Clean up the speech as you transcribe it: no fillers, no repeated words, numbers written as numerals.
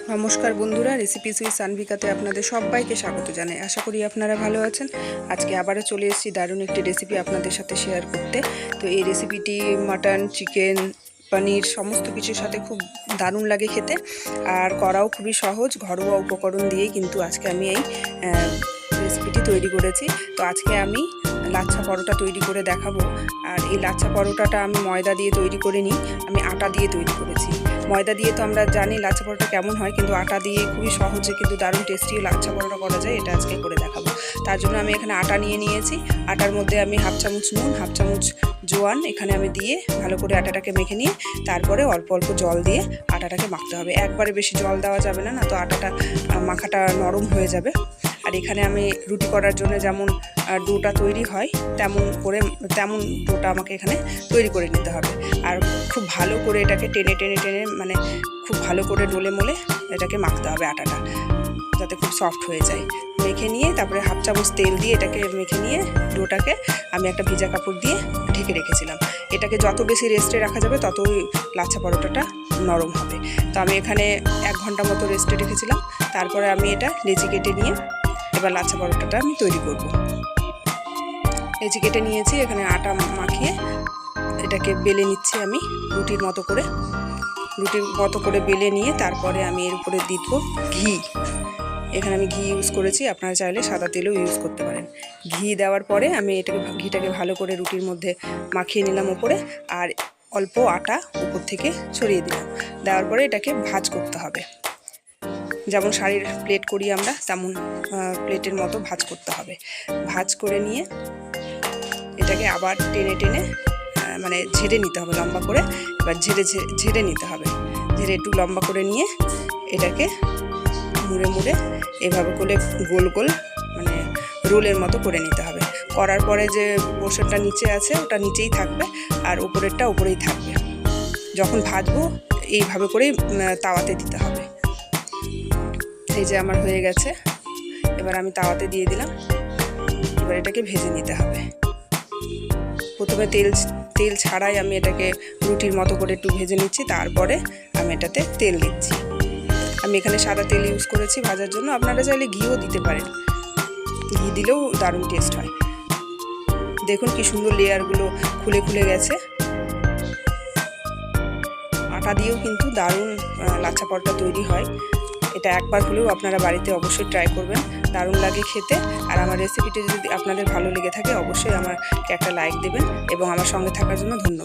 নমস্কার বন্ধুরা, recipes with সানভিকাতে আপনাদের সবাইকে স্বাগত জানাই। আশা করি আপনারা ভালো আছেন। আজকে আবারও চলে এসেছি দারুণ একটি রেসিপি আপনাদের সাথে শেয়ার করতে। তো এই রেসিপিটি মাটন, চিকেন, পনির সমস্ত কিছুর সাথে খুব দারুণ লাগে খেতে, আর করাও খুবই সহজ। ঘরোয়া উপকরণ দিয়েই কিন্তু আজকে আমি এই রেসিপিটি তৈরি করেছি। তো আজকে আমি লাচ্ছা পরোটা তৈরি করে দেখাবো। আর এই লাচ্ছা পরোটাটা আমি ময়দা দিয়ে তৈরি করিনি, আমি আটা দিয়ে তৈরি করেছি। ময়দা দিয়ে তো আমরা জানি লাচ্ছা পরোটা কেমন হয়, কিন্তু আটা দিয়ে খুবই সহজে কিন্তু দারুণ টেস্টি লাচ্ছা পরোটা করা যায়। এটা আজকে করে দেখাবো। তার জন্য আমি এখানে আটা নিয়ে নিয়েছি। আটার মধ্যে আমি হাফ চামচ নুন, হাফ চামচ জোয়ান এখানে আমি দিয়ে ভালো করে আটাটাকে মেখে নিয়ে তারপরে অল্প অল্প জল দিয়ে আটাটাকে মাখতে হবে। একবারে বেশি জল দেওয়া যাবে না, তো আটাটা মাখাটা নরম হয়ে যাবে। আর এখানে আমি রুটি করার জন্য যেমন ডোটা তৈরি হয় তেমন ডোটা আমাকে এখানে তৈরি করে নিতে হবে। আর খুব ভালো করে এটাকে টেনে টেনে টেনে মানে খুব ভালো করে ডোলে মোলে এটাকে মাখতে হবে আটাটা, যাতে খুব সফট হয়ে যায়। মেখে নিয়ে তারপরে হাফ চামচ তেল দিয়ে এটাকে মেখে নিয়ে ডোটাকে আমি একটা ভিজা কাপড় দিয়ে ঢেকে রেখেছিলাম। এটাকে যত বেশি রেস্টে রাখা যাবে ততই লাচ্ছা পরোটাটা নরম হবে। তো আমি এখানে 1 ঘন্টা মতো রেস্টে রেখেছিলাম। তারপরে আমি এটা লেচি কেটে নিয়ে এবার লাচ্ছা পরোটাটা আমি তৈরি করব। লেচি কেটে নিয়েছি, এখানে আটা মাখিয়ে এটাকে বেলে নিচ্ছি আমি রুটির মতো করে বেলে নিয়ে তারপরে আমি এর উপরে দিব ঘি। এখানে আমি ঘি ইউজ করেছি, আপনারা চাইলে সাদা তেলও ইউজ করতে পারেন। ঘি দেওয়ার পরে আমি ঘিটাকে ভালো করে রুটির মধ্যে মাখিয়ে নিলাম উপরে, আর অল্প আটা উপর থেকে ছড়িয়ে দিলাম। দেওয়ার পরে এটাকে ভাঁজ করতে হবে, যেমন শাড়ির প্লেট করি আমরা তেমন প্লেটের মতো ভাঁজ করতে হবে। ভাঁজ করে নিয়ে এটাকে আবার টেনে টেনে মানে ঝেড়ে নিতে হবে লম্বা করে। এবার ঝেড়ে নিতে হবে, ঝেড়ে একটু লম্বা করে নিয়ে এটাকে মুড়ে মুড়ে এভাবে করে গোল গোল মানে রোলের মতো করে নিতে হবে। করার পরে যে পোর্শনটা নিচে আছে ওটা নিচেই থাকবে, আর উপরেরটা উপরেই থাকবে। যখন ভাজবো এইভাবে করেই তাওয়াতে দিতে হবে। এই যে আমার হয়ে গেছে, এবার আমি তাওয়াতে দিয়ে দিলাম। এবার এটাকে ভেজে নিতে হবে। প্রথমে তেল ছাড়াই আমি এটাকে রুটির মতো করে একটু ভেজে নিচ্ছি, তারপরে আমি এটাতে তেল দিচ্ছি। আমি এখানে সাদা তেল ইউজ করেছি ভাজার জন্য, আপনারা চাইলে ঘিও দিতে পারেন, ঘি দিলেও দারুণ টেস্ট হয়। দেখুন কি সুন্দর লেয়ারগুলো খুলে খুলে গেছে। আটা দিয়েও কিন্তু দারুণ লাচ্ছা পরোটা তৈরি হয়। এটা একবার হলেও আপনারা বাড়িতে অবশ্যই ট্রাই করবেন, দারুণ লাগে খেতে। আর আমার রেসিপিটি যদি আপনাদের ভালো লেগে থাকে অবশ্যই আমাকে একটা লাইক দেবেন, এবং আমার সঙ্গে থাকার জন্য ধন্যবাদ।